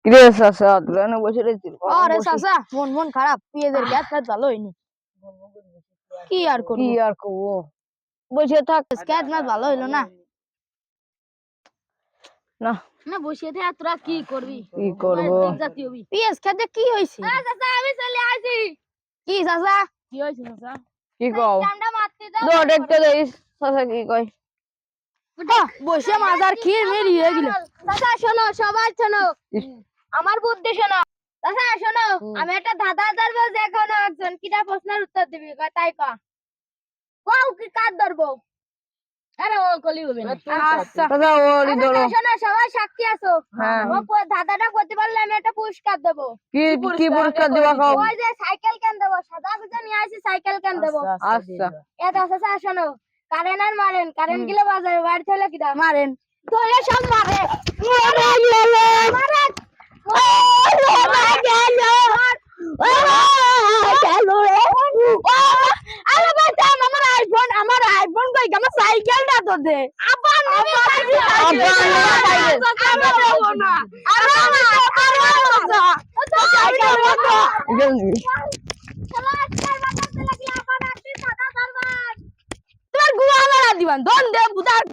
কিরে চাচা দোকানে বসে রয়েছিল আরে চাচা মন মন খারাপ পেঁয়াজের গ্যাস ফ্যাস ভালো হয়নি কি আর করবো বসে থাক গ্যাস ম্যাস ভালো হইলো না না না বসে থেকে তোরা কি করবি কি করবো পেঁয়াজ খেতে কি হয়েছে চাচা আমি চলে আসি কি চাচা কি হয়েছে চাচা কি কও চামড়া মারতে দাও দো দেখতে দেইস চাচা কি কয় বসে মাজার খেয়ে মেরি হয়ে গেল চাচা শোনো সবাই শোনো আমার বুদ্ধি শোনো চাচা শোনো আমি একটা দাদা ধরবো যে কোনো একজন কিটা প্রশ্নের উত্তর দিবি তাই ক ওয়াও কি কাট ধরবো আরে ও কলি হবে না আচ্ছা চাচা ওরি ধরো শোনো সবাই সাক্ষী আছো হ্যাঁ ও দাদাটা করতে পারলে আমি একটা পুরস্কার দেবো কি পুরস্কার দিবা কও ওই যে সাইকেল কেন দেবো সাদা গুজা নিয়ে আসি সাইকেল কেন দেবো আচ্ছা এটা চাচা শোনো কারেন্ট আর মারেন কারেন্ট গিলে বাজারে বাড়ি থেকে কিটা মারেন তোরে সব মারে মারে আমার আইফোন কই আমার সাইকেলটা তো দে আবার তোমার গুয়া দিবান দন দে বুদার